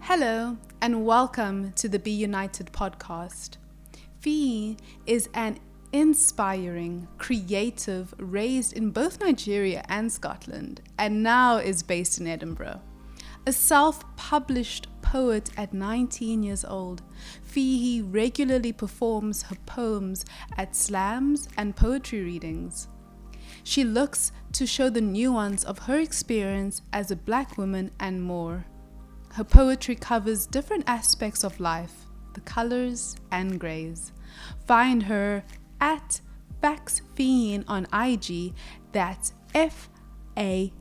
Hello and welcome to the Be United podcast. Fiyin is an inspiring, creative, raised in both Nigeria and Scotland, and now is based in Edinburgh. A self-published poet at 19 years old, Fiyin regularly performs her poems at slams and poetry readings. She looks to show the nuance of her experience as a black woman and more. Her poetry covers different aspects of life, the colors and grays. Find her at FaksFiyin on IG, that's FAKSFIYIN.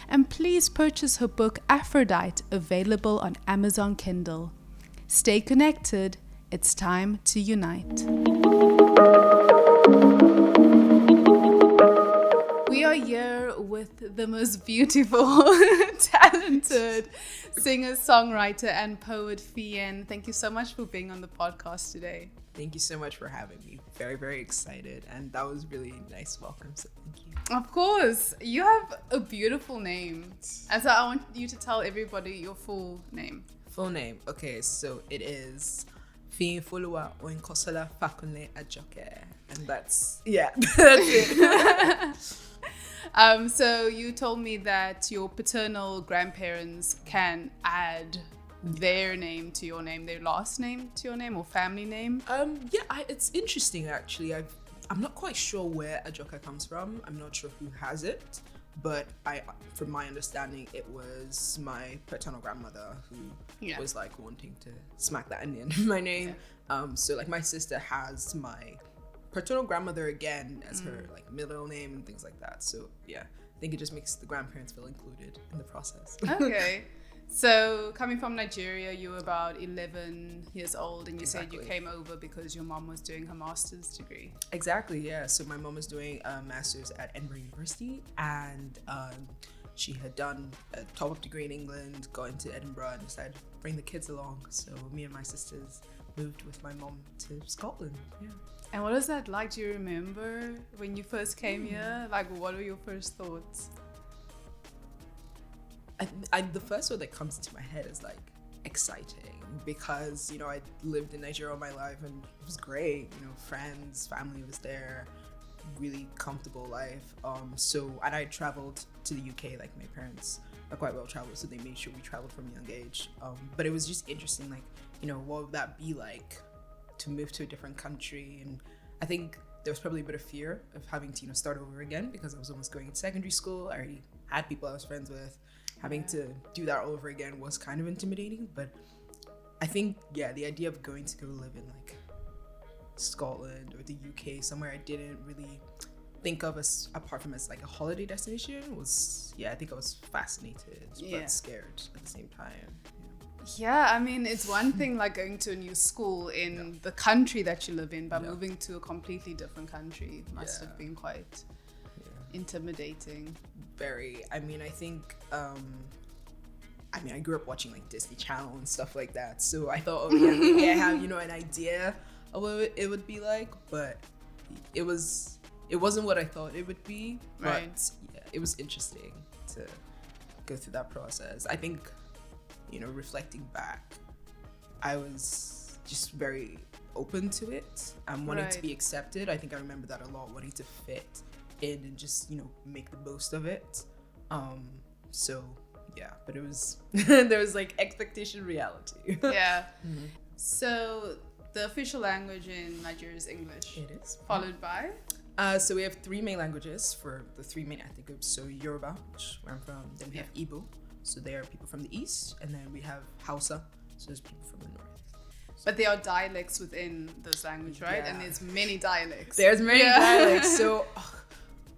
And please purchase her book Aphrodite, available on Amazon Kindle. Stay connected, it's time to unite. We are here with the most beautiful, talented singer, songwriter, and poet Fiyin. Thank you so much for being on the podcast today. Thank you so much for having me. Very, very excited. And that was really nice welcome. So thank you. Of course. You have a beautiful name. And so I want you to tell everybody your full name. Full name. Okay, so it is Fiyin Fakunle. And that's it. So you told me that your paternal grandparents can add their name to your name, their last name to your name, or family name. It's interesting actually. I'm not quite sure where Ajoka comes from. I'm not sure who has it, but from my understanding, it was my paternal grandmother who was like wanting to smack that in my name. Yeah. So like my sister has my paternal grandmother again as her like middle name and things like that. So yeah, I think it just makes the grandparents feel included in the process. Okay. So coming from Nigeria, you were about 11 years old, and you said you came over because your mom was doing her master's degree. Exactly, yeah. So my mom was doing a master's at Edinburgh University, and she had done a top-up degree in England, got into Edinburgh, and decided to bring the kids along. So me and my sisters moved with my mom to Scotland. Yeah. And what was that like? Do you remember when you first came here? Like, what were your first thoughts? The first word that comes into my head is like exciting, because I lived in Nigeria all my life and it was great. Friends, family was there, really comfortable life. And I traveled to the UK. Like my parents are quite well traveled, so they made sure we traveled from a young age. But it was just interesting, like what would that be like to move to a different country? And I think there was probably a bit of fear of having to start over again, because I was almost going to secondary school. I already had people I was friends with. Having to do that all over again was kind of intimidating, but I think the idea of going to go live in like Scotland or the UK, somewhere I didn't really think of as apart from as like a holiday destination, was I think I was fascinated but scared at the same time. Yeah, I mean, it's one thing like going to a new school in the country that you live in, but moving to a completely different country must have been quite intimidating. Very. I mean, I think I grew up watching like Disney Channel and stuff like that, so I thought, maybe I have an idea of what it would be like, but it wasn't what I thought it would be. Right. But it was interesting to go through that process. I think reflecting back, I was just very open to it and wanting to be accepted. I think I remember that a lot, wanting to fit in and just make the most of it. But it was there was like expectation, reality. So the official language in Nigeria is English. It is. Followed by so we have three main languages for the three main ethnic groups. So Yoruba, which where I'm from, then we have Igbo, so they are people from the east, and then we have Hausa, so there's people from the north. But there are dialects within those languages, right? And there's many dialects. There's many dialects. So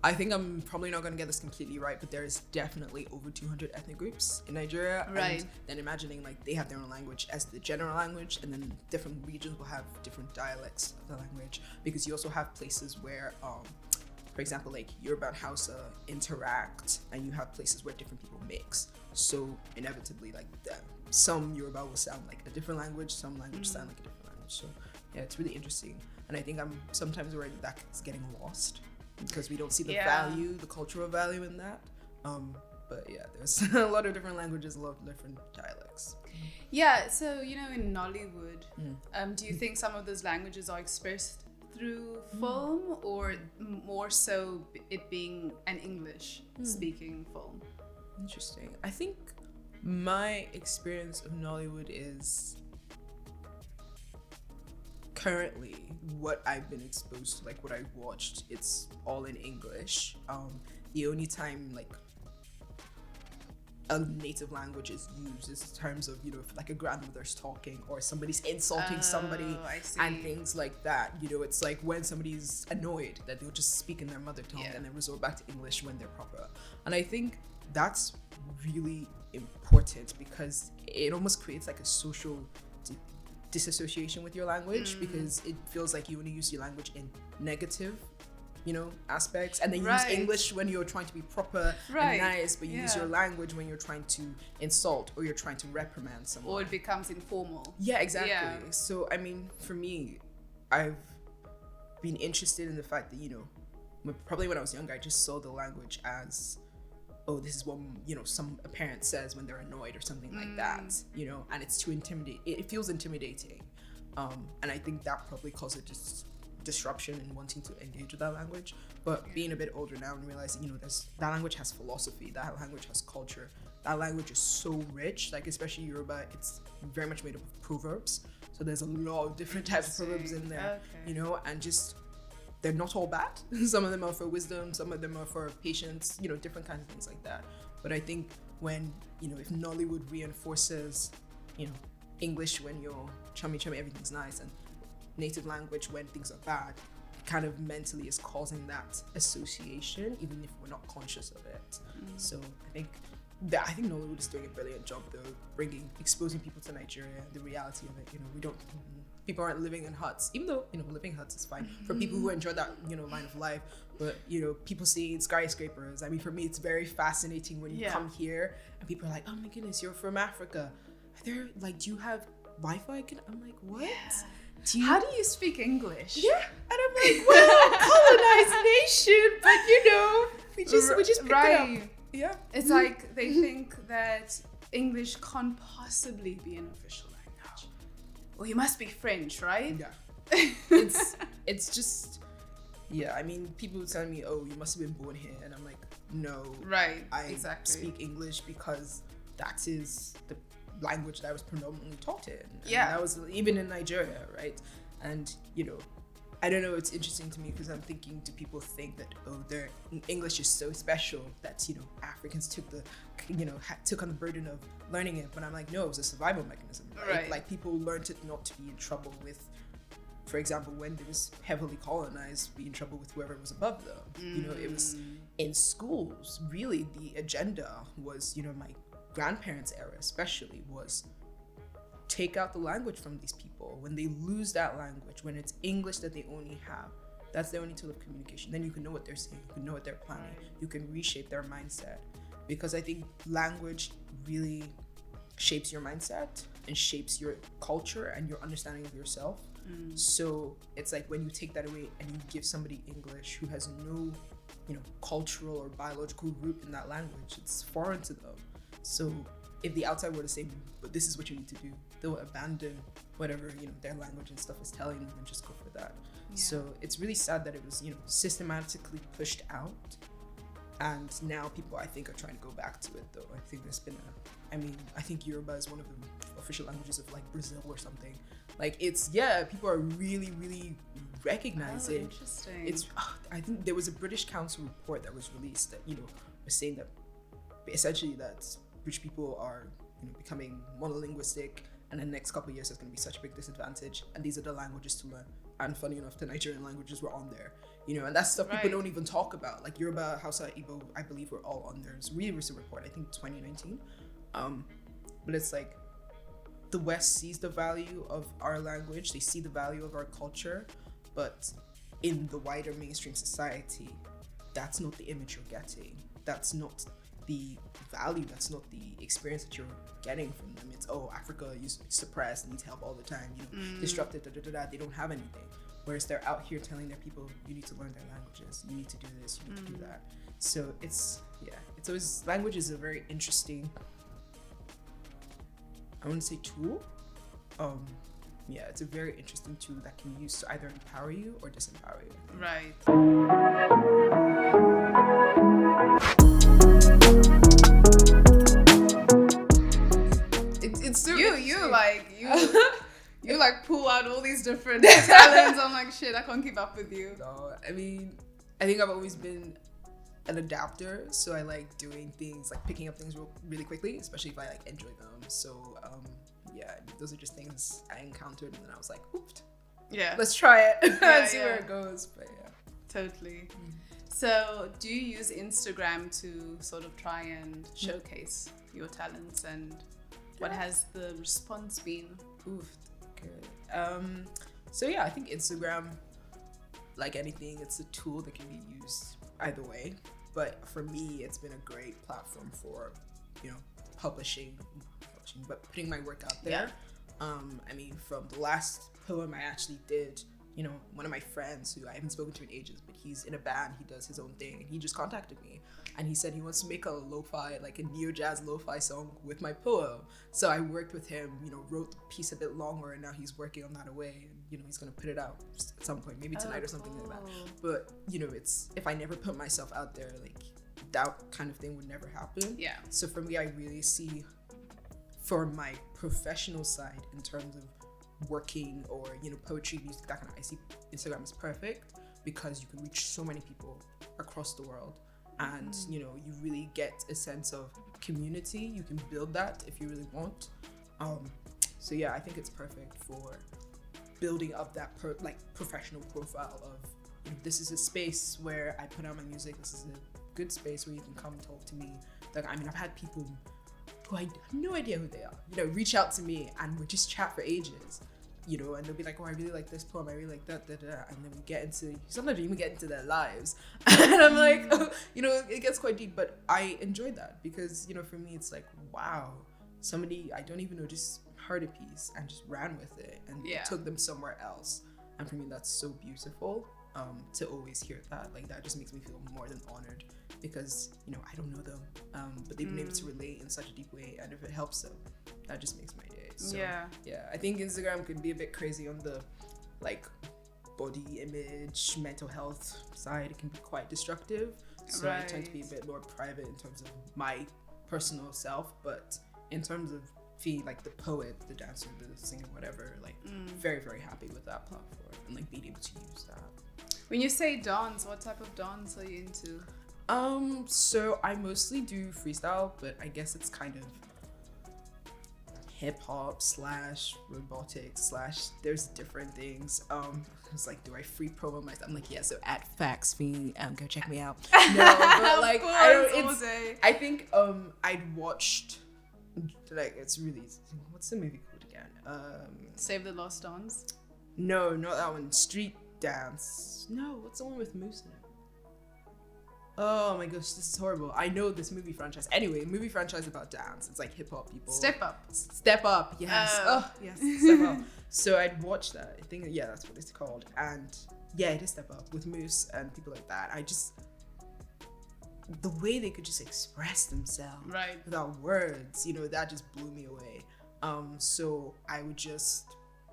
I think I'm probably not going to get this completely right, but there's definitely over 200 ethnic groups in Nigeria. Right. And then imagining like they have their own language as the general language, and then different regions will have different dialects of the language, because you also have places where, for example, like Yoruba and Hausa interact, and you have places where different people mix. So inevitably, like some Yoruba will sound like a different language, some language sound like a different language. So yeah, it's really interesting. And I think I'm sometimes worried that's getting lost, because we don't see the value, the cultural value in that. But yeah, there's a lot of different languages, a lot of different dialects. Yeah, so in Nollywood, do you think some of those languages are expressed through film, or more so it being an English speaking film? Interesting. I think my experience of Nollywood is currently what I've been exposed to, like what I've watched, it's all in English. The only time like a native language is used is in terms of if like a grandmother's talking or somebody's insulting somebody and things like that. It's like when somebody's annoyed that they'll just speak in their mother tongue and then resort back to English when they're proper. And I think that's really important because it almost creates like a social disassociation with your language, because it feels like you only use your language in negative aspects, and then you use English when you're trying to be proper and nice, but you use your language when you're trying to insult or you're trying to reprimand someone, or it becomes informal. Yeah, exactly. So I mean, for me, I've been interested in the fact that probably when I was younger, I just saw the language as, oh, this is what some a parent says when they're annoyed or something like that, and it's too intimidating. It feels intimidating, and I think that probably causes disruption in wanting to engage with that language. But being a bit older now and realizing that language has philosophy, that language has culture, that language is so rich, like especially Yoruba, it's very much made up of proverbs, so there's a lot of different types of proverbs in there, and just they're not all bad. Some of them are for wisdom, some of them are for patience, different kinds of things like that. But I think when if Nollywood reinforces English when you're chummy everything's nice, and native language when things are bad, it kind of mentally is causing that association, even if we're not conscious of it. So I think Nollywood is doing a brilliant job though, exposing people to Nigeria, the reality of it. People aren't living in huts, even though living in huts is fine for people who enjoy that line of life. But people seeing skyscrapers, I mean, for me it's very fascinating when you come here and people are like, oh my goodness, you're from Africa, do you have Wi-Fi? I'm like, what? How do you speak English? Yeah, and I'm like, well, colonized nation, but we just picked it up. Yeah, it's like they think that English can't possibly be an official language. Well, you must be French, right? Yeah, it's just I mean, people telling me, oh, you must have been born here, and I'm like, no, I speak English because that is the language that I was predominantly taught in. And that was even in Nigeria, right? And I don't know, it's interesting to me because I'm thinking, do people think that their English is so special that Africans took took on the burden of learning it? But I'm like, no, it was a survival mechanism, right? Like people learned it not to be in trouble with, for example, when they was heavily colonized, be in trouble with whoever was above them. It was in schools, really the agenda was, my grandparents' era especially, was take out the language from these people. When they lose that language, when it's English that they only have, that's their only tool of communication. Then you can know what they're saying, you can know what they're planning, you can reshape their mindset. Because I think language really shapes your mindset and shapes your culture and your understanding of yourself. So it's like when you take that away and you give somebody English who has no cultural or biological root in that language, it's foreign to them. So if the outside were to say, but this is what you need to do, they'll abandon whatever their language and stuff is telling them and just go for that. So it's really sad that it was systematically pushed out, and now people I think are trying to go back to it though. I think there's been I think Yoruba is one of the official languages of like Brazil or something. Like it's people are really, really recognizing. Interesting. It's I think there was a British Council report that was released that was saying that essentially that British people are becoming monolinguistic, and in the next couple of years there's going to be such a big disadvantage, and these are the languages to learn. And funny enough, the Nigerian languages were on there, and that's stuff people don't even talk about. Like Yoruba, Hausa, Igbo, I believe were all on there. It's a really recent report, I think 2019. But it's like the West sees the value of our language, they see the value of our culture, but in the wider mainstream society, that's not the image you're getting. That's not the value, that's not the experience that you're getting from them. It's, oh, Africa is suppressed, needs help all the time, disrupted, they don't have anything. Whereas they're out here telling their people, you need to learn their languages, you need to do this, you need to do that. So it's it's always, language is a very interesting, I want to say tool. Yeah, it's a very interesting tool that can be used to either empower you or disempower you. Right. It's so you like pull out all these different talents. I'm like, shit, I can't keep up with you. No, I mean, I think I've always been an adapter, so I like doing things, like picking up things really quickly, especially if I like enjoy them. So yeah, those are just things I encountered, and then I was like, oops, yeah, let's try it and see where it goes. But yeah, totally. So do you use Instagram to sort of try and showcase your talents, and what has the response been? Oof, good. So yeah, I think Instagram, like anything, it's a tool that can be used either way. But for me, it's been a great platform for, you know, publishing, but putting my work out there. I mean, from the last poem I actually did, you know, one of my friends who I haven't spoken to in ages, but he's in a band, he does his own thing, and he just contacted me and he said he wants to make a lo-fi, like a neo-jazz lo-fi song with my poem. So I worked with him, you know, wrote the piece a bit longer, and now he's working on that away, and you know, he's gonna put it out at some point, maybe tonight or something like that. But you know, it's, if I never put myself out there, like that kind of thing would never happen. Yeah. So for me, I really see, for my professional side, in terms of working or, you know, poetry, music, that kind of, I see Instagram is perfect because you can reach so many people across the world, and you know, you really get a sense of community. You can build that if you really want. So yeah, I think it's perfect for building up that professional profile of, you know, this is a space where I put out my music. This is a good space where you can come and talk to me. Like, I mean, I've had people who I have no idea who they are, you know, reach out to me and we just chat for ages, you know, and they'll be like, oh, I really like this poem, I really like that, and then we get into, sometimes we even get into their lives, and I'm like, oh, you know, it gets quite deep, but I enjoyed that because, you know, for me, it's like, wow, somebody I don't even know just heard a piece and just ran with it and took them somewhere else, and for me, that's so beautiful. To always hear that, like, that just makes me feel more than honored, because, you know, I don't know them, but they've been able to relate in such a deep way, and if it helps them, that just makes my day. So yeah, I think Instagram could be a bit crazy on the, like, body image, mental health side. It can be quite destructive, so I tend to be a bit more private in terms of my personal self, but in terms of Fiyin, like the poet, the dancer, the singer, whatever, like very, very happy with that platform and like being able to use that. When you say dance, what type of dance are you into? So I mostly do freestyle, but I guess it's kind of hip hop / robotics / there's different things. It's like, do I free promo myself? I'm like, yeah, so at Facts Fiyin, go check me out. No, but like, I think I'd watched, like, it's really, what's the movie called again? Save the Lost Dance? No, not that one. Street Dance. No, what's the one with Moose in it? Oh my gosh, this is horrible. I know this movie franchise. Anyway, movie franchise about dance. It's like hip hop people. Step Up. Step Up, yes. Oh, yes, Step Up. So I'd watch that. I think, yeah, that's what it's called. And yeah, it is Step Up with Moose and people like that. I just, the way they could just express themselves without words, you know, that just blew me away. So I would just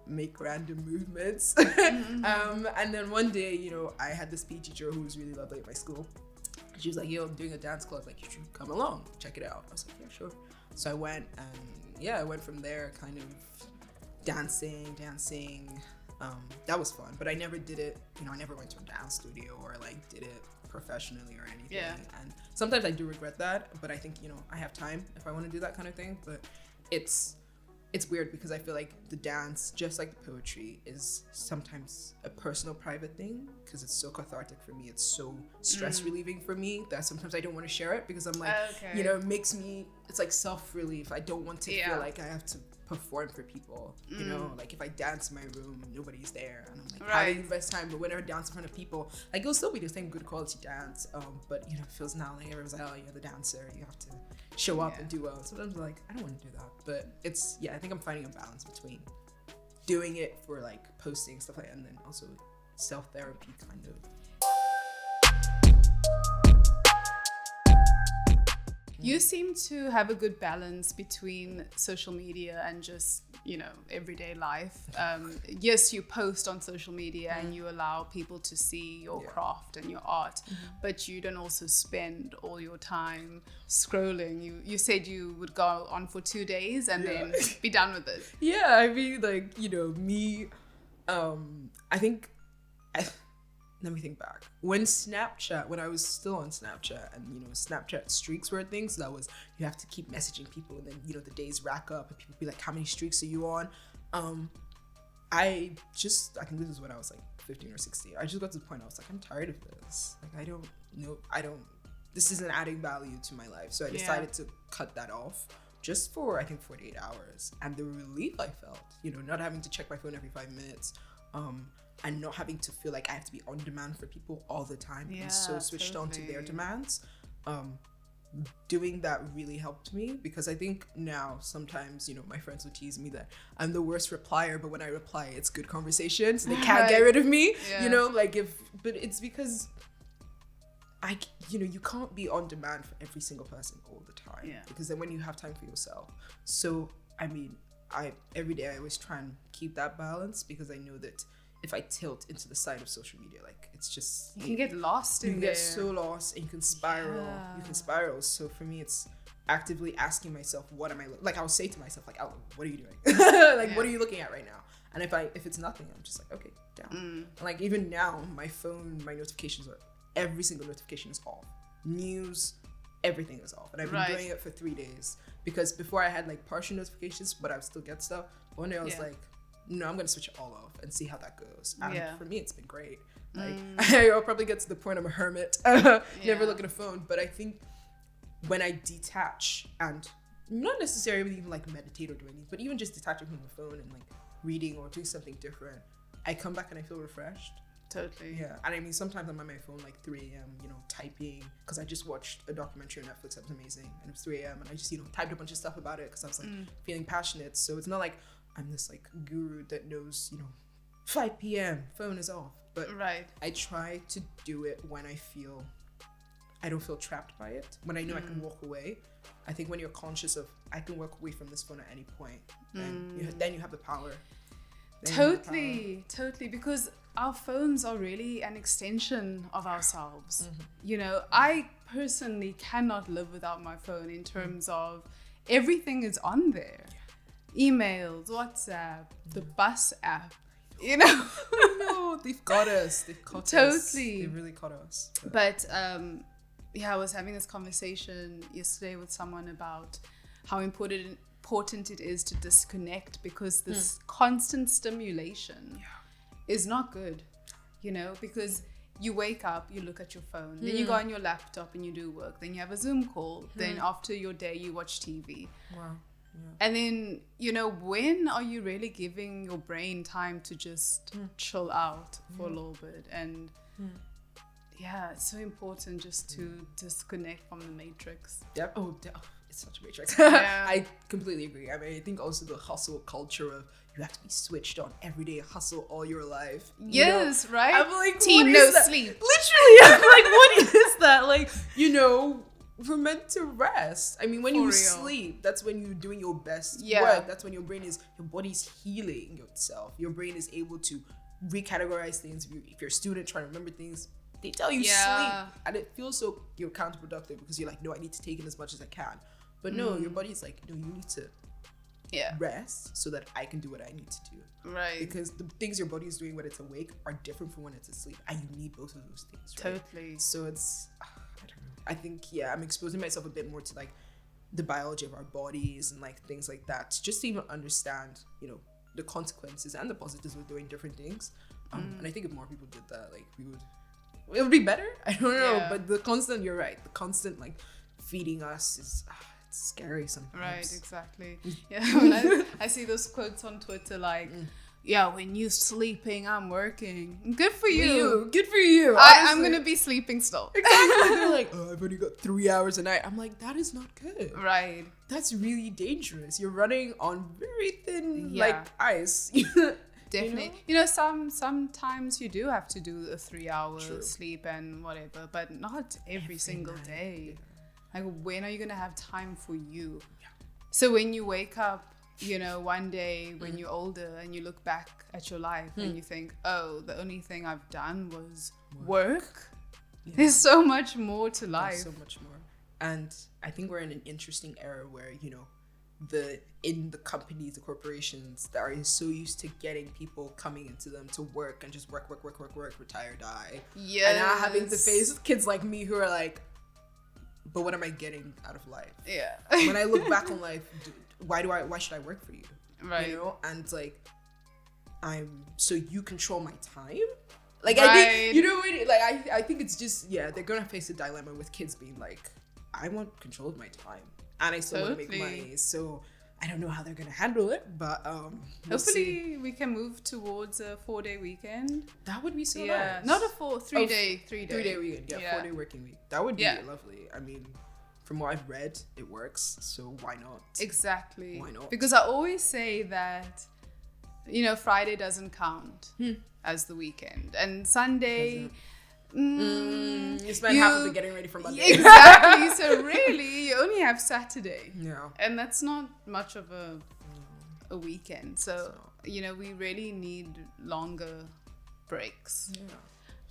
make random movements. And then one day, you know, I had this PE teacher who was really lovely at my school. She was like, yo, I'm doing a dance club, like, you should come along, check it out. I was like, yeah, sure. So I went, and yeah, I went from there, kind of dancing. That was fun, but I never did it, you know, I never went to a dance studio or like did it professionally or anything. And sometimes I do regret that, but I think, you know, I have time if I want to do that kind of thing. But it's weird because I feel like the dance, just like the poetry, is sometimes a personal, private thing because it's so cathartic for me. It's so stress relieving for me that sometimes I don't want to share it because I'm like, you know, it makes me, it's like self-relief. I don't want to feel like I have to perform for people, you know, like if I dance in my room, nobody's there, and I'm like having the best time. But whenever I dance in front of people, like, it'll still be the same good quality dance, but you know, it feels now like everyone's like, oh, you're the dancer, you have to show up and do well. Sometimes I'm like, I don't want to do that, but it's, I think I'm finding a balance between doing it for like posting stuff like that, and then also self-therapy kind of. You seem to have a good balance between social media and just, everyday life. Yes, you post on social media and you allow people to see your craft and your art, but you don't also spend all your time scrolling. You said you would go on for 2 days and then be done with it. Yeah, I mean, like, me, I think, let me think back. When I was still on Snapchat and, Snapchat streaks were a thing. So that was, you have to keep messaging people and then, the days rack up and people be like, how many streaks are you on? I think this is when I was like 15 or 16. I just got to the point I was like, I'm tired of this. Like, this isn't adding value to my life. So I decided to cut that off just for, I think, 48 hours. And the relief I felt, not having to check my phone every 5 minutes, and not having to feel like I have to be on demand for people all the time. I'm so switched on to their demands. Doing that really helped me, because I think now sometimes, my friends will tease me that I'm the worst replier, but when I reply, it's good conversation, so they can't get rid of me. But it's because you can't be on demand for every single person all the time, because then when you have time for yourself. So, I mean, every day I always try and keep that balance, because I know that if I tilt into the side of social media, like, it's just, you can get lost in there. You get so lost and you can spiral. So for me, it's actively asking myself, what am I like? I'll say to myself, like, what are you doing? What are you looking at right now? And if it's nothing, I'm just like, okay, down. And like, even now, my phone, my notifications every single notification is off. News, everything is off. And I've been doing it for 3 days, because before I had like partial notifications, but I would still get stuff. One day I was like, no, I'm gonna switch it all off and see how that goes. And for me, it's been great. Like, I'll probably get to the point I'm a hermit, never look at a phone. But I think when I detach, and not necessarily even like meditate or do anything, but even just detaching from the phone and like reading or doing something different, I come back and I feel refreshed. Totally. Yeah. And I mean, sometimes I'm on my phone like 3 a.m., typing, because I just watched a documentary on Netflix that was amazing, and it was 3 a.m. and I just, typed a bunch of stuff about it because I was like feeling passionate. So it's not like I'm this like guru that knows, 5 p.m. phone is off. But I try to do it when I don't feel trapped by it. When I know I can walk away. I think when you're conscious of, I can walk away from this phone at any point, and then you have the power. Totally. Because our phones are really an extension of ourselves. I personally cannot live without my phone in terms of everything is on there. Emails, WhatsApp, the bus app, I know, they've got us. They've caught us. Totally. They really caught us. But I was having this conversation yesterday with someone about how important it is to disconnect, because this constant stimulation is not good, because you wake up, you look at your phone, then you go on your laptop and you do work, then you have a Zoom call, then after your day you watch TV. Wow. Yeah. And then, when are you really giving your brain time to just chill out for a little bit? And it's so important just to disconnect from the matrix. Yep. It's such a matrix. I completely agree. I mean, I think also the hustle culture of you have to be switched on every day, hustle all your life. Yes, right? I'm like, team no sleep. Literally, I'm like, what is that? Like, we're meant to rest. I mean, when you sleep, that's when you're doing your best work. That's when your body's healing itself. Your brain is able to recategorize things. If you're a student trying to remember things, they tell you sleep. And it feels so counterproductive, because you're like, no, I need to take in as much as I can. But no, your body's like, no, you need to rest so that I can do what I need to do. Right. Because the things your body is doing when it's awake are different from when it's asleep. And you need both of those things, right? Totally. So it's, I don't know. I think, I'm exposing myself a bit more to like the biology of our bodies and like things like that, just to even understand, the consequences and the positives of doing different things. And I think if more people did that, like it would be better. I don't know. But you're right. The constant like feeding us is, it's scary sometimes. Right, exactly. When I see those quotes on Twitter like, when you're sleeping, I'm working. Good for you. Good for you. I'm going to be sleeping still. Exactly. They're like, I've only got 3 hours a night. I'm like, that is not good. Right. That's really dangerous. You're running on very thin, like, ice. Definitely. Sometimes you do have to do a 3 hour sleep and whatever, but not every single day. Like, when are you going to have time for you? Yeah. So when you wake up, you know, one day when you're older and you look back at your life and you think, oh, the only thing I've done was work. Yeah. There's so much more to life. There's so much more. And I think we're in an interesting era where, you know, the companies, the corporations that are so used to getting people coming into them to work and just work, retire, die. Yes. And now having to face kids like me who are like, but what am I getting out of life? Yeah. When I look back on life, why should I work for you? Right. You know? And like, so you control my time? Like, right. I think, you know what, like, I think it's just, yeah, they're gonna face a dilemma with kids being like, I want control of my time and I still want to make money, so I don't know how they're gonna handle it, but hopefully we can move towards a 4-day weekend. That would be so nice. Not a 3-day 3-day weekend. 4-day working week. That would be lovely. I mean, from what I've read, it works, so why not? Exactly. Why not? Because I always say that, you know, Friday doesn't count as the weekend, and Sunday. You spend half of it getting ready for Monday. Exactly. So really, you only have Saturday. Yeah. And that's not much of a weekend. So, you know, we really need longer breaks.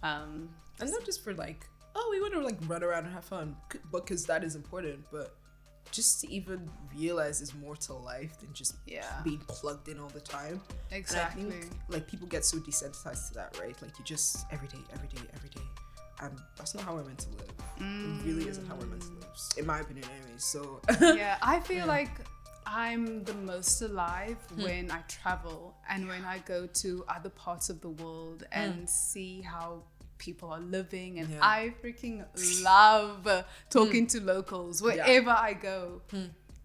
Yeah. And not just for like, oh, we want to like run around and have fun, because that is important, but just to even realize there's more to life than just being plugged in all the time. Exactly. And I think like people get so desensitized to that, right? Like you just every day. And that's not how we're meant to live. It really isn't how we're meant to live, in my opinion anyway. So yeah, I feel like I'm the most alive when I travel and when I go to other parts of the world and see how people are living, and I freaking love talking to locals wherever I go.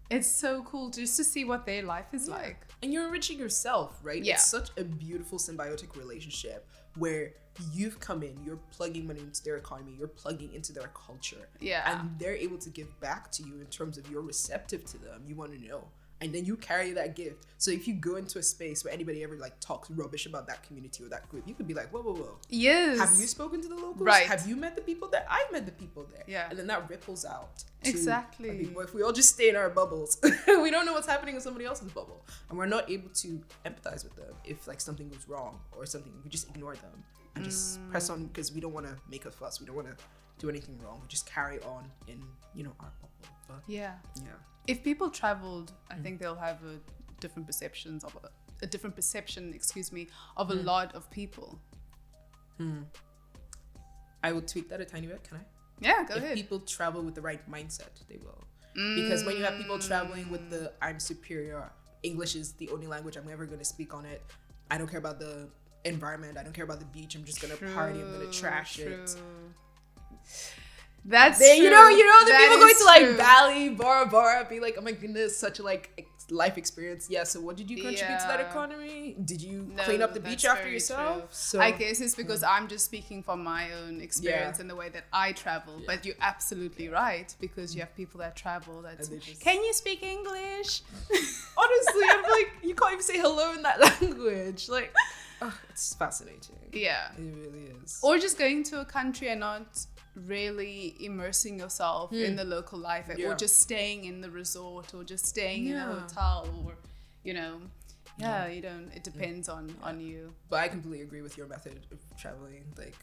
It's so cool just to see what their life is like. And you're enriching yourself, right? Yeah. It's such a beautiful symbiotic relationship where you've come in, you're plugging money into their economy, you're plugging into their culture. Yeah. And they're able to give back to you in terms of you're receptive to them. You want to know. And then you carry that gift. So if you go into a space where anybody ever like talks rubbish about that community or that group, you could be like, whoa. Yes. Have you spoken to the locals? Right. Have you met the people there? I've met the people there. Yeah. And then that ripples out. Exactly. I mean, if we all just stay in our bubbles, we don't know what's happening in somebody else's bubble. And we're not able to empathize with them if like something goes wrong or something. We just ignore them and just press on because we don't want to make a fuss. We don't want to do anything wrong. We just carry on in, you know, our bubble. But, yeah. If people traveled, I think they'll have a different perception, of a lot of people. I will tweak that a tiny bit. Can I? Yeah, go if ahead. People travel with the right mindset, they will. Because when you have people traveling with the I'm superior, English is the only language I'm ever going to speak on it. I don't care about the environment. I don't care about the beach. I'm just going to party. I'm going to trash it. That's true. You know the that people going to like true. Bali, Bora Bora, be like, oh my goodness, such a like life experience. Yeah. So what did you contribute to that economy? Did you clean up the beach after yourself? So I guess it's because I'm just speaking from my own experience and the way that I travel. Yeah. But you're absolutely right, because you have people that travel that can you speak English? Honestly, I'm like, you can't even say hello in that language. Like, it's fascinating. Yeah, it really is. Or just going to a country and not really immersing yourself in the local life, or just staying in the resort, or just staying in a hotel, or you know, you don't. It depends on you. But I completely agree with your method of traveling. Like,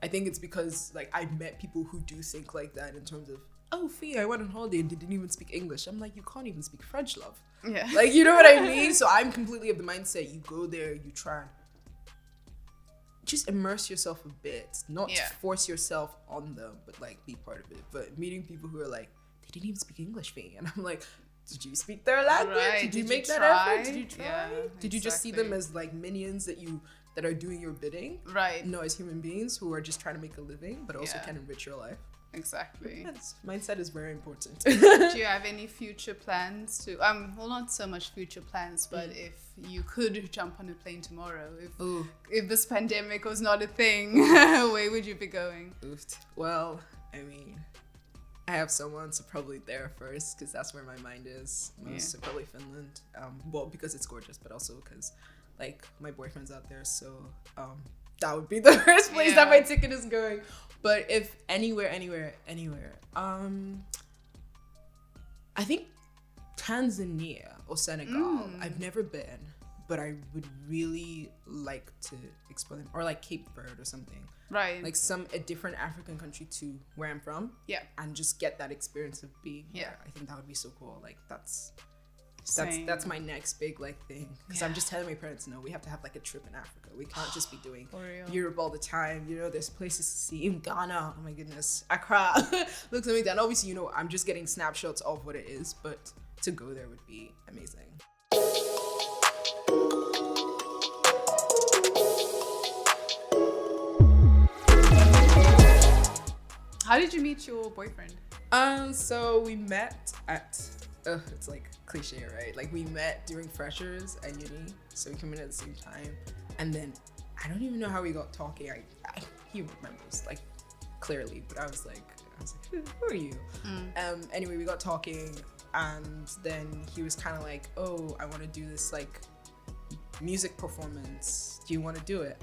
I think it's because like I've met people who do think like that in terms of, oh, Fee, I went on holiday and didn't even speak English. I'm like, you can't even speak French, love. Yeah. Like, you know what I mean? So I'm completely of the mindset, you go there, you try and just immerse yourself a bit, not force yourself on them, but like be part of it. But meeting people who are like, they didn't even speak English, Fee, and I'm like, did you speak their language? Right. Did you make that effort? Did you try? Yeah, did you just see them as like minions that are doing your bidding? Right. No, as human beings who are just trying to make a living, but also can enrich your life. Exactly. Yes, mindset is very important. Do you have any future plans to well, not so much future plans, but if you could jump on a plane tomorrow, if this pandemic was not a thing, where would you be going? Well, I mean, I have someone, so probably there first, because that's where my mind is most. So probably Finland. Well, because it's gorgeous, but also because like my boyfriend's out there, so that would be the first place that my ticket is going. But if anywhere, I think Tanzania or Senegal. I've never been, but I would really like to explore them, or like Cape Verde or something. Right. Like a different African country to where I'm from. Yeah. And just get that experience of being here. I think that would be so cool. Like that's my next big like thing, because I'm just telling my parents, no, we have to have like a trip in Africa. We can't just be doing Europe all the time. You know, there's places to see in Ghana. Oh my goodness, Accra. Look something like that. And obviously, you know, I'm just getting snapshots of what it is, but to go there would be amazing. How did you meet your boyfriend? So we met at it's like cliche, right? Like we met during freshers at uni, so we came in at the same time, and then I don't even know how we got talking. He remembers like clearly, but I was like, who are you? Anyway, we got talking, and then he was kind of like, oh, I want to do this like music performance. Do you want to do it?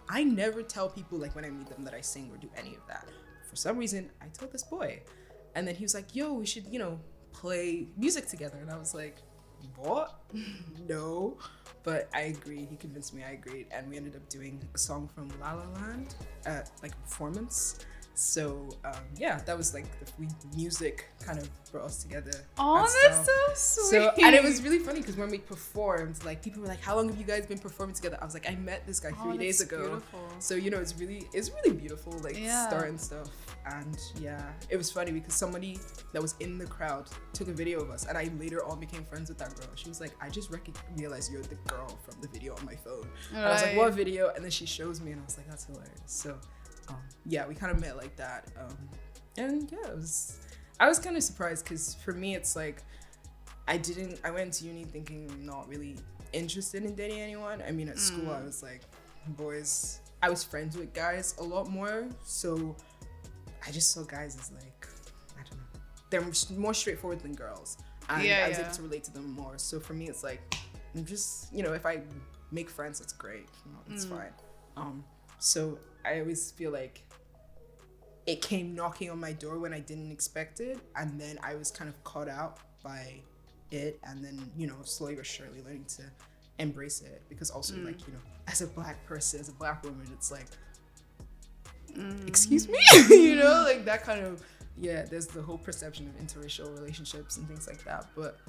I never tell people like when I meet them that I sing or do any of that. For some reason, I told this boy, and then he was like, yo, we should, you know, play music together. And I was like, what? No. But I agreed. He convinced me. I agreed, and we ended up doing a song from La La Land at like a performance. So yeah, that was like the music kind of brought us together. Oh, that's so sweet. So, and it was really funny because when we performed, like people were like, how long have you guys been performing together? I was like, I met this guy 3 days ago. Beautiful. So, you know, it's really beautiful, like starting stuff. And yeah, it was funny because somebody that was in the crowd took a video of us, and I later on became friends with that girl. She was like, I just realized you're the girl from the video on my phone. And I was like, what video? And then she shows me, and I was like, that's hilarious. So yeah, we kind of met like that. And yeah, I was kind of surprised because for me, it's like, I went to uni thinking I'm not really interested in dating anyone. I mean, at school, I was like, I was friends with guys a lot more. So I just saw guys as like, I don't know, they're more straightforward than girls. And I was able to relate to them more. So for me, it's like, I'm just, you know, if I make friends, that's great. You know, that's fine. So I always feel like it came knocking on my door when I didn't expect it, and then I was kind of caught out by it, and then, you know, slowly but surely learning to embrace it, because also like, you know, as a black person, as a black woman, it's like, excuse me, you know, like that kind of, there's the whole perception of interracial relationships and things like that. But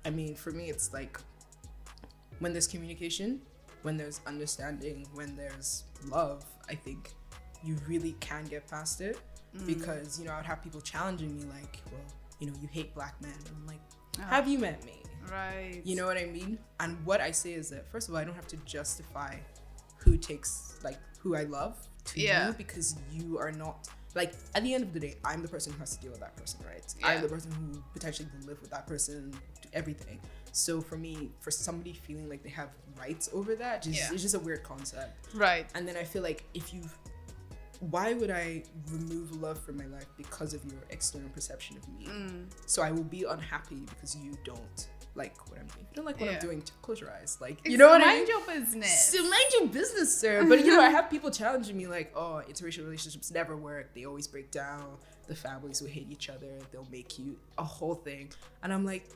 I mean, for me, it's like when there's communication, when there's understanding, when there's love, I think you really can get past it. Because, you know, I would have people challenging me like, well, you know, you hate black men. And I'm like, have you met me? Right. You know what I mean? And what I say is that, first of all, I don't have to justify who I love to you, because you are not, like, at the end of the day, I'm the person who has to deal with that person, right? I'm the person who potentially will live with that person, do everything. So for me, for somebody feeling like they have rights over that, it's just a weird concept. Right. And then I feel like why would I remove love from my life because of your external perception of me? So I will be unhappy because you don't like what I'm doing. If you don't like what I'm doing, close your eyes. Like, you know what I mean? Mind your business. So mind your business, sir. But, you know, I have people challenging me like, oh, interracial relationships never work. They always break down. The families will hate each other. They'll make you a whole thing. And I'm like,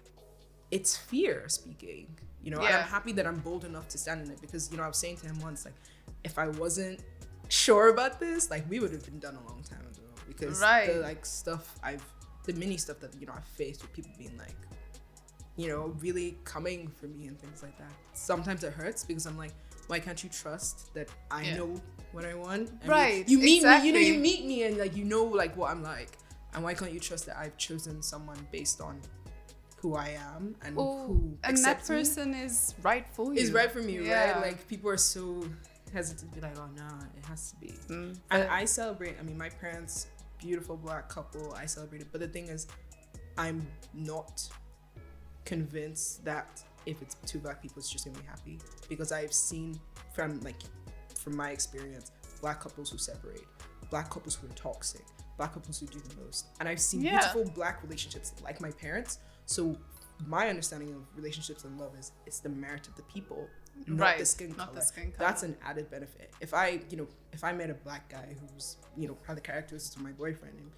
it's fear speaking, you know, and I'm happy that I'm bold enough to stand in it, because, you know, I was saying to him once, like, if I wasn't sure about this, like, we would have been done a long time ago, because the like stuff the mini stuff that, you know, I've faced with people being like, you know, really coming for me and things like that. Sometimes it hurts because I'm like, why can't you trust that I know what I want? You meet me, you know, you meet me and like, you know, like what I'm like, and why can't you trust that I've chosen someone based on who I am and who accepts me? And that person is right for you. Is right for me, right? Like, people are so hesitant to be like, oh, nah, it has to be. And I celebrate, I mean, my parents, beautiful black couple, I celebrate it. But the thing is, I'm not convinced that if it's two black people, it's just gonna be happy. Because I've seen from my experience, black couples who separate, black couples who are toxic, black couples who do the most. And I've seen beautiful black relationships like my parents. So my understanding of relationships and love is it's the merit of the people, not the skin color. That's an added benefit. If I met a black guy who's, you know, had the characteristics of my boyfriend, and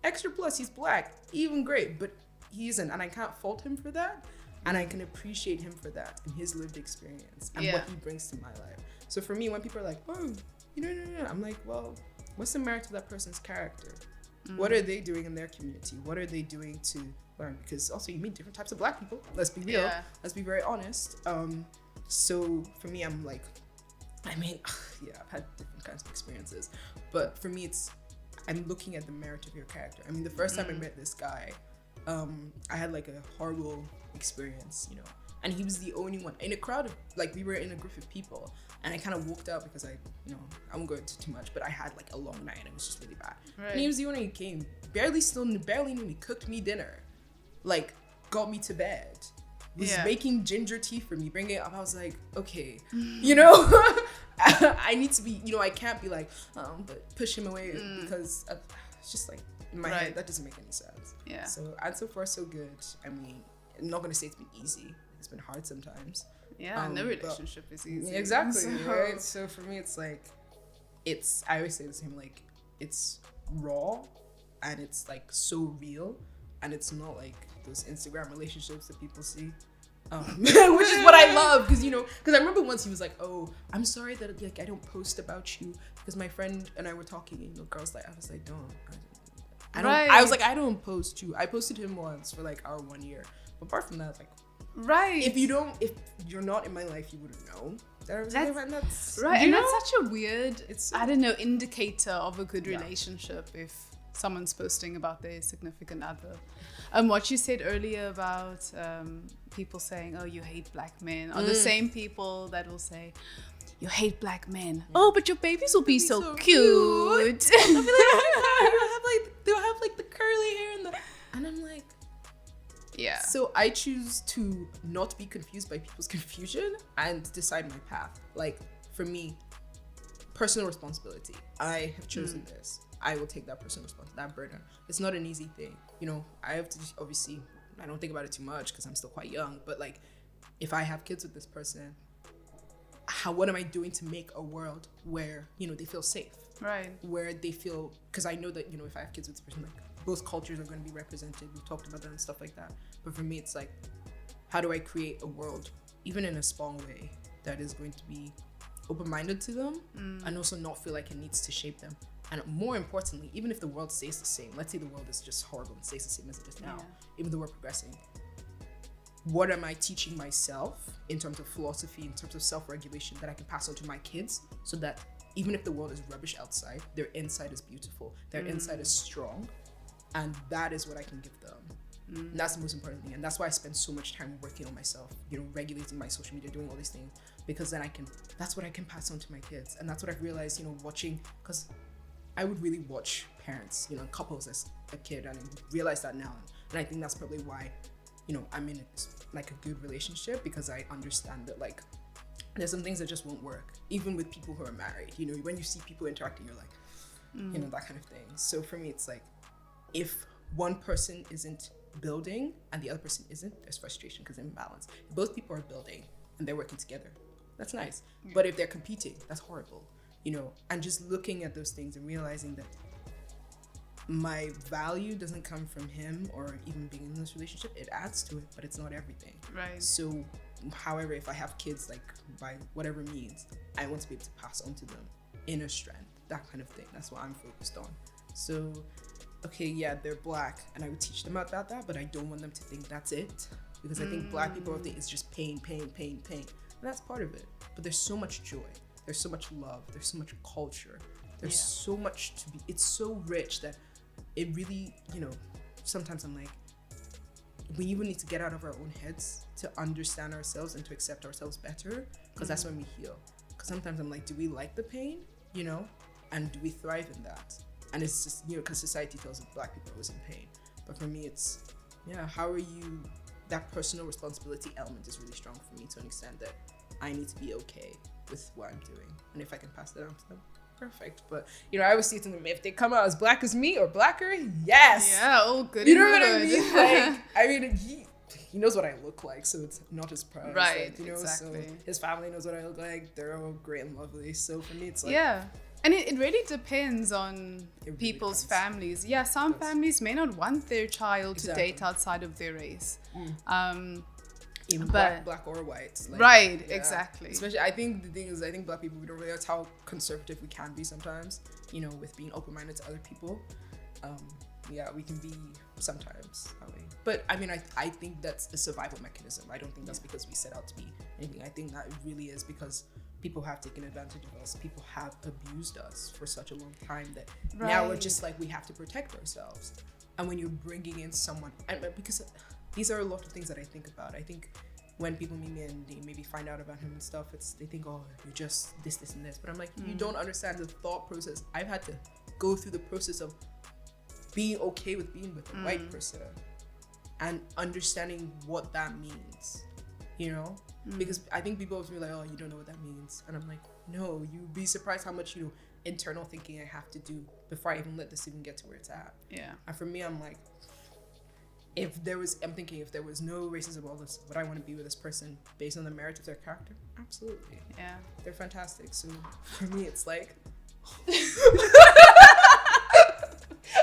extra plus he's black, even great, but he isn't, and I can't fault him for that, and I can appreciate him for that and his lived experience and what he brings to my life. So for me, when people are like, oh, I'm like, well, what's the merit of that person's character? What are they doing in their community? What are they doing to learn? Because also you meet different types of Black people. Let's be real. Let's be very honest. So for me, I'm like, I mean, yeah, I've had different kinds of experiences, but for me, I'm looking at the merit of your character. I mean, the first time I met this guy, I had like a horrible experience, and he was the only one in a crowd of, like, we were in a group of people, and I kind of walked out because I won't go into too much, but I had like a long night and it was just really bad. Right. And he was the only one who came, barely knew me, cooked me dinner, like got me to bed, was making ginger tea for me, bringing it up. I was like, okay, I need to be, I can't be like, but push him away because it's just like in my head, that doesn't make any sense. Yeah. So far so good. I mean, I'm not gonna say it's been easy. It's been hard sometimes. Yeah, no relationship is easy. Exactly, right? So for me, it's like, I always say the same, like, it's raw and it's like so real, and it's not like those Instagram relationships that people see. Which is what I love, because I remember once he was like, oh, I'm sorry that like I don't post about you because my friend and I were talking, and girls like, I was like, I was like, I don't post you. I posted him once for like our 1 year, but apart from that, like, if you're not in my life, you wouldn't know that I was in my friend. That's right, and that's such a weird, I don't know, indicator of a good relationship if someone's posting about their significant other. What you said earlier about people saying, oh, you hate Black men, are the same people that will say, you hate Black men. Oh, but your babies will be so cute. They'll be like, they'll have like the curly hair and I'm like, yeah. So I choose to not be confused by people's confusion and decide my path. Like, for me, personal responsibility. I have chosen this. I will take that personal responsibility, that burden. It's not an easy thing. I have to, obviously, I don't think about it too much because I'm still quite young, but like, if I have kids with this person, what am I doing to make a world where, they feel safe? Right. Where they feel, because I know that, if I have kids with this person, like, both cultures are going to be represented. We've talked about that and stuff like that. But for me, it's like, how do I create a world, even in a small way, that is going to be open-minded to them and also not feel like it needs to shape them? And more importantly, even if the world stays the same, let's say the world is just horrible and stays the same as it is now, even though we're progressing, what am I teaching myself in terms of philosophy, in terms of self-regulation, that I can pass on to my kids, so that even if the world is rubbish outside, their inside is beautiful, their inside is strong, and that is what I can give them. And that's the most important thing, and that's why I spend so much time working on myself, regulating my social media, doing all these things, because then that's what I can pass on to my kids. And that's what I've realized, watching, because I would really watch parents, couples as a kid, and I realize that now, and I think that's probably why, I'm in like a good relationship, because I understand that, like, there's some things that just won't work, even with people who are married. When you see people interacting, you're like, that kind of thing. So for me, it's like, if one person isn't building and the other person isn't, there's frustration because imbalance. If both people are building and they're working together, that's nice. But if they're competing, that's horrible. And just looking at those things and realizing that my value doesn't come from him or even being in this relationship. It adds to it, but it's not everything. Right. So, however, if I have kids, like, by whatever means, I want to be able to pass on to them inner strength, that kind of thing. That's what I'm focused on. So, okay, yeah, they're Black, and I would teach them about that, but I don't want them to think that's it, because I think Black people think it's just pain, and that's part of it. But there's so much joy, there's so much love, there's so much culture, there's so much to be. It's so rich that it really, sometimes I'm like, we even need to get out of our own heads to understand ourselves and to accept ourselves better, because that's when we heal. Because sometimes I'm like, do we like the pain, and do we thrive in that? And it's just, because society tells us Black people are always in pain. But for me, it's, how are you, that personal responsibility element is really strong for me, to an extent that I need to be okay with what I'm doing. And if I can pass that on to them, perfect. But, I always see it in them, if they come out as Black as me or Blacker, yes! Yeah, oh, good. You know what I mean? Like, I mean, he knows what I look like, so it's not his prize. Right, like, exactly. So his family knows what I look like. They're all great and lovely. So for me, it's like, And it really depends on really people's depends. families. Yeah, some families may not want their child to Exactly. date outside of their race. Even But- black or white. Like, Right, yeah. exactly. Especially, I think the thing is, I think black people, we don't realize how conservative we can be sometimes, you know, with being open-minded to other people. Yeah, we can be sometimes that way. But I mean, I think that's a survival mechanism. I don't think that's because we set out to be anything. I think that it really is because people have taken advantage of us. People have abused us for such a long time that now we're Right. just like, we have to protect ourselves. And when you're bringing in someone, and because these are a lot of things that I think about. I think when people meet me and they maybe find out about him and stuff, they think, oh, you're just this, and this. But I'm like, you don't understand the thought process. I've had to go through the process of being okay with being with a white person and understanding what that means, you know? Because I think people always be like, oh, you don't know what that means. And I'm like, no, you'd be surprised how much, you know, internal thinking I have to do before I even let this even get to where it's at. Yeah. And for me, I'm like, if there was no racism, all this, would I want to be with this person based on the merit of their character? Absolutely. Yeah. They're fantastic. So for me, it's like,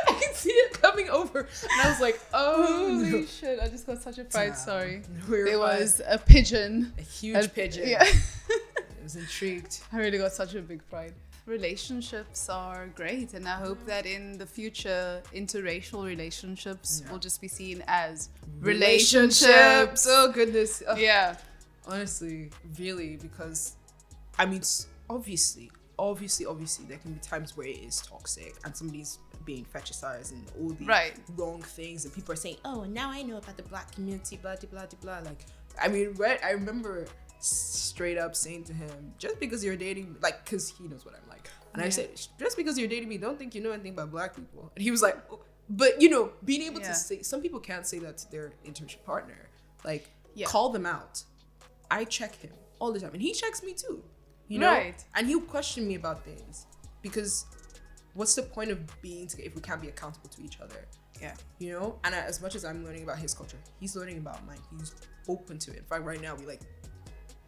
I can see it coming over. And I was like, oh, Holy shit, I just got such a fright, sorry. There There was a pigeon. a huge pigeon. Yeah. I was intrigued. I really got such a big pride. Relationships are great, and I hope that in the future, interracial relationships will just be seen as relationships. Oh, goodness. Oh, Yeah. honestly, really, because, I mean, obviously, there can be times where it is toxic and somebody's being fetishized and all these Right. wrong things, and people are saying, oh, now I know about the black community, blah, blah, blah, blah. Like, I mean, I remember straight up saying to him, just because you're dating, like, because he knows what I'm like, and I said, just because you're dating me, don't think you know anything about black people. And he was like, oh. But, you know, being able to say, some people can't say that to their interracial partner, like, call them out. I check him all the time, and he checks me too, you know? Right. And he'll question me about things, because what's the point of being together if we can't be accountable to each other? Yeah. You know? And as much as I'm learning about his culture, he's learning about mine. He's open to it. In fact, right now,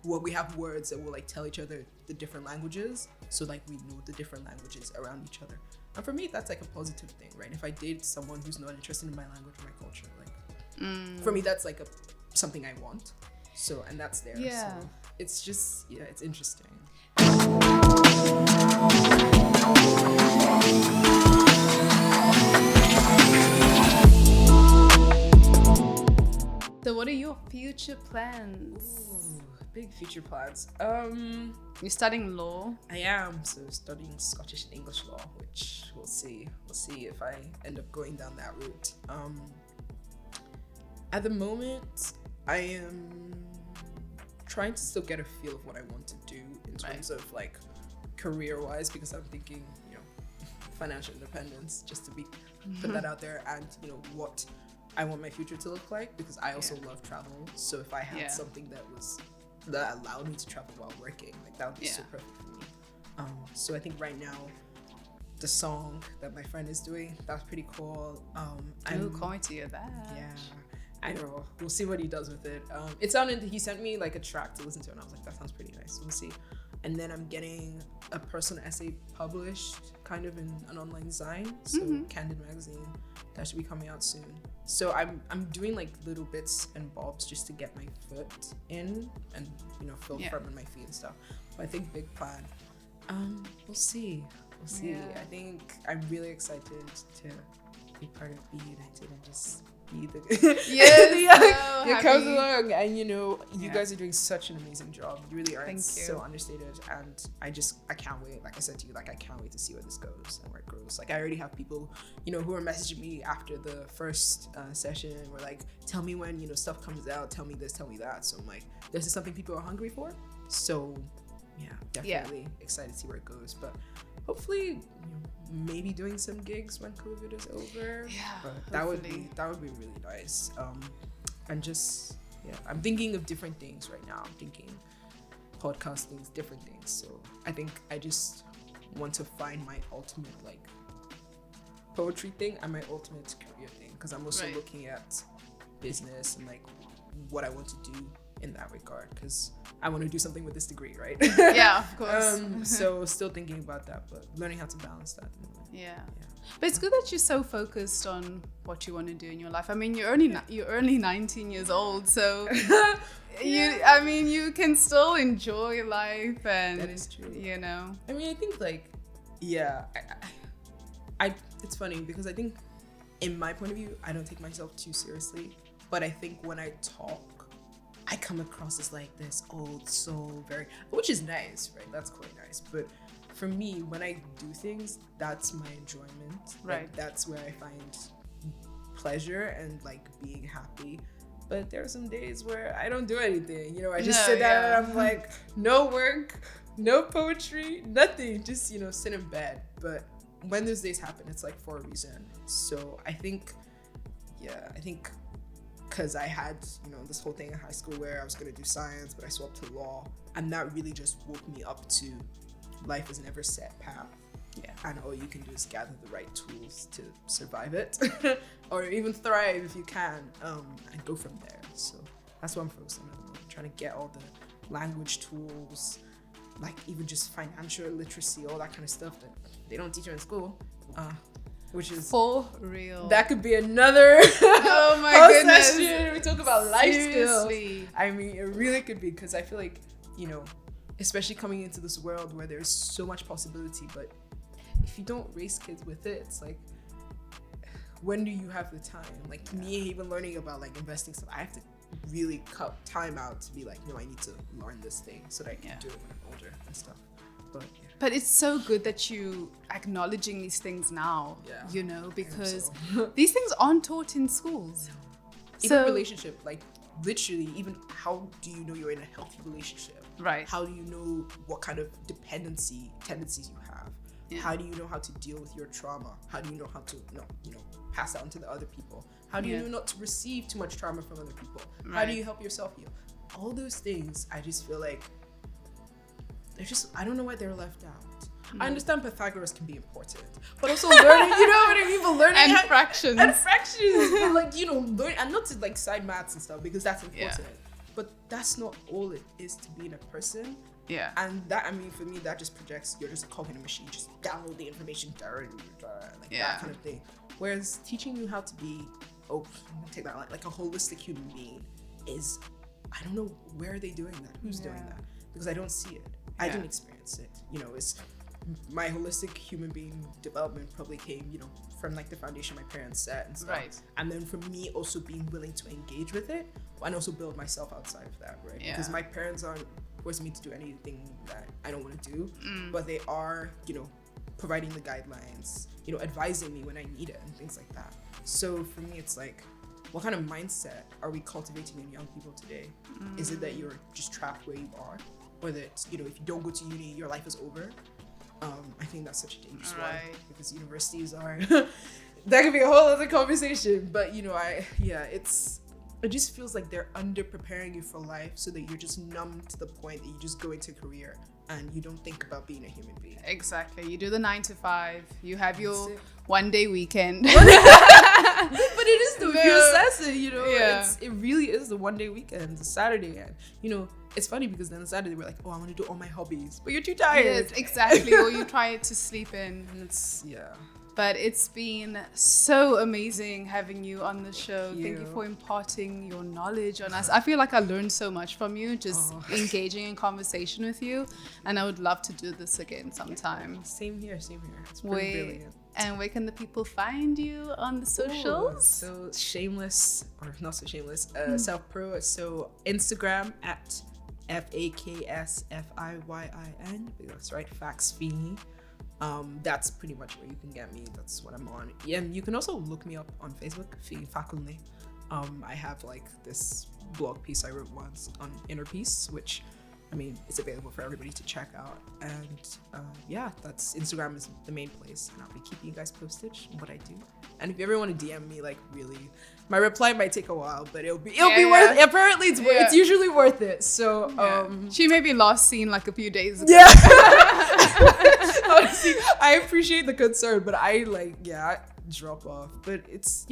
we have words that will, like, tell each other the different languages, so, like, we know the different languages around each other. And for me, that's, like, a positive thing, right? If I date someone who's not interested in my language or my culture, like, for me, that's, like, something I want. So, and that's there. Yeah. So it's just, yeah, it's interesting. So what are your future plans? Ooh, big future plans. You're studying law. I am studying Scottish and English law, which we'll see. We'll see if I end up going down that route. At the moment, I am trying to still get a feel of what I want to do in terms of, like, career-wise, because I'm thinking, you know, financial independence, just to put that out there, and, you know, what I want my future to look like, because I also love travel. So if I had something that allowed me to travel while working, like, that would be so perfect for me. So I think right now, the song that my friend is doing, that's pretty cool. I'm going to hear that. Yeah, I know. We'll see what he does with it. He sent me, like, a track to listen to, and I was like, that sounds pretty nice. So we'll see. And then I'm getting a personal essay published, kind of in an online design, so Candid magazine. That should be coming out soon. So I'm doing, like, little bits and bobs just to get my foot in and, you know, feel firm on my feet and stuff. But I think big plan. We'll see. Yeah. I think I'm really excited to be part of Be United and just be the it comes along, and, you know, you guys are doing such an amazing job. You really are. It's so understated, and I can't wait. Like I said to you, like, I can't wait to see where this goes and where it grows. Like, I already have people, you know, who are messaging me after the first session. We're like, tell me when, you know, stuff comes out. Tell me this, tell me that. So I'm like, this is something people are hungry for. So yeah, definitely excited to see where it goes. But hopefully, you know, maybe doing some gigs when COVID is over. Yeah, but that would be really nice. And just, I'm thinking of different things right now. I'm thinking podcasting, different things. So I think I just want to find my ultimate, like, poetry thing and my ultimate career thing, because I'm also looking at business and, like, what I want to do in that regard, because I want to do something with this degree, right? Yeah, of course. So still thinking about that, but learning how to balance that. Yeah. But it's good that you're so focused on what you want to do in your life. I mean, you're only 19 years old, so you can still enjoy life, and that is true. You know. I mean, I think it's funny because I think in my point of view, I don't take myself too seriously, but I think when I talk, I come across as like this old soul, which is nice, right? That's quite nice, but for me, when I do things, that's my enjoyment. Right. Like, that's where I find pleasure and like being happy. But there are some days where I don't do anything. You know, I just sit down and I'm like, no work, no poetry, nothing. Just, sit in bed. But when those days happen, it's like for a reason. So I think because I had, this whole thing in high school where I was going to do science, but I swapped to law. And that really just woke me up to life is never set path. Yeah. And all you can do is gather the right tools to survive it or even thrive if you can, and go from there. So that's what I'm focused on at the moment, trying to get all the language tools, like even just financial literacy, all that kind of stuff that they don't teach you in school, which is for real. That could be another oh my goodness session. We talk about life Seriously. skills. I mean, it really could be, because I feel like, especially coming into this world where there's so much possibility, but if you don't raise kids with it, it's like, when do you have the time? Like me, even learning about like investing stuff, I have to really cut time out to be like, no, I need to learn this thing so that I can do it when I'm older and stuff. But it's so good that you acknowledging these things now, because these things aren't taught in schools. Even relationship, like literally, even how do you know you're in a healthy relationship? Right. How do you know what kind of dependency tendencies you have? Yeah. How do you know how to deal with your trauma? How do you know how to pass that on to the other people? How do you know not to receive too much trauma from other people? Right. How do you help yourself heal? All those things, I just feel like I don't know why they're left out. I understand Pythagoras can be important, but also learning, you know what I mean? But learning and fractions. But like, learn, and not to like side maths and stuff, because that's important. Yeah. But that's not all it is to being a person. Yeah. And that, I mean, for me, that just projects, you're just a cog in a machine, just download the information directly, like that kind of thing. Whereas teaching you how to be, take that like a holistic human being is, I don't know, where are they doing that? Who's doing that? Because I don't see it. I didn't experience it. It's my holistic human being development probably came, from like the foundation my parents set and stuff. Right. And then from me also being willing to engage with it and also build myself outside of that, right? Yeah. Because my parents aren't forcing me to do anything that I don't want to do, but they are, providing the guidelines, advising me when I need it and things like that. So for me, it's like, what kind of mindset are we cultivating in young people today? Is it that you're just trapped where you are? Or that, if you don't go to uni, your life is over? I think that's such a dangerous one, because universities are, that could be a whole other conversation. But, it just feels like they're under preparing you for life so that you're just numb to the point that you just go into a career and you don't think about being a human being. Exactly. You do the 9 to 5, you have your one day weekend. But it is the, if you assess it, it really is the one day weekend, the Saturday. And, it's funny because then on Saturday we're like, I want to do all my hobbies, but you're too tired. Yes, exactly. Or you try to sleep in. And But it's been so amazing having you on the show. Thank you for imparting your knowledge on us. I feel like I learned so much from you, just engaging in conversation with you. And I would love to do this again sometime. Same here. It's pretty brilliant. And where can the people find you on the socials? So shameless, or not so shameless, self-pro. So Instagram at FAKSFIYIN. That's right, Facts Fiyin. That's pretty much where you can get me. That's what I'm on. Yeah, and you can also look me up on Facebook, Fiyin Fakunle. I have like this blog piece I wrote once on inner peace, which, I mean, it's available for everybody to check out. And that's Instagram is the main place, and I'll be keeping you guys posted on what I do. And if you ever want to DM me, like, really, my reply might take a while, but it'll be worth it. Apparently it's usually worth it. So she may be last seen like a few days ago. Yeah. Honestly, I appreciate the concern, but I drop off. But it's,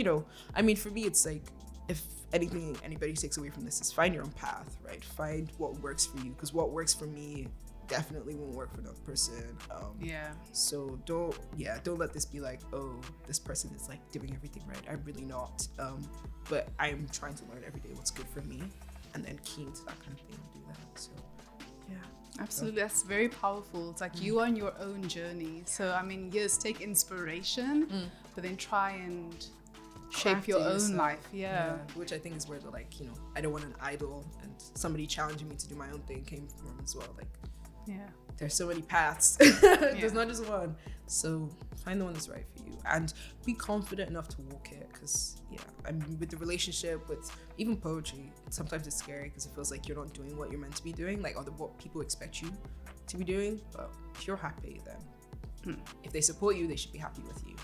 I mean, for me, it's like, if anything anybody takes away from this is find your own path, right? Find what works for you, because what works for me definitely won't work for another person. So don't let this be like, oh, this person is like doing everything right. I'm really not. But I'm trying to learn every day what's good for me, and then keen to that kind of thing and do that. So absolutely, that's very powerful. It's like you are on your own journey. So I mean, yes, take inspiration, but then try and shape your own life. Which I think is where the like, you know, I don't want an idol, and somebody challenging me to do my own thing came from as well. Like, there's so many paths. There's not just one. So find the one that's right for you, and be confident enough to walk it. Because I mean, with the relationship, with even poetry, sometimes it's scary because it feels like you're not doing what you're meant to be doing, like what people expect you to be doing. But if you're happy, then if they support you, they should be happy with you.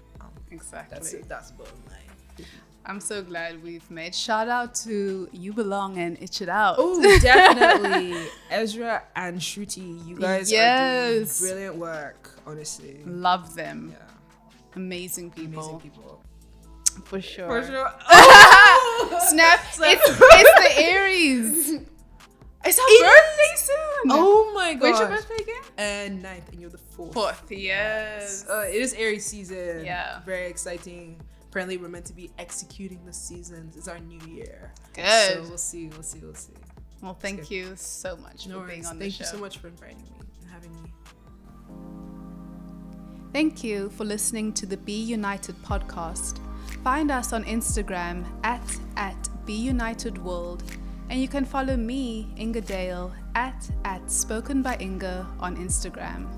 Exactly. That's the bottom line. I'm so glad we've made. Shout out to You Belong and Itch It Out. Oh, definitely. Ezra and Shruti, you guys are doing brilliant work, honestly. Love them. Yeah. Amazing people. For sure. Oh! Snap. It's the Aries. It's our birthday soon. Oh my god. When's your birthday again? And 9th, and you're the 4th. 4th, yes. It is Aries season. Yeah. Very exciting. Apparently, we're meant to be executing the seasons. It's our new year. Good. So we'll see. Well, thank you so much for being on the show. Thank you so much for inviting me and having me. Thank you for listening to the Be United podcast. Find us on Instagram at BeUnitedWorld, and you can follow me, Inga Dale, at Spoken by Inga on Instagram.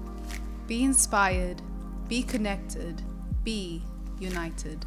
Be inspired, be connected, be united.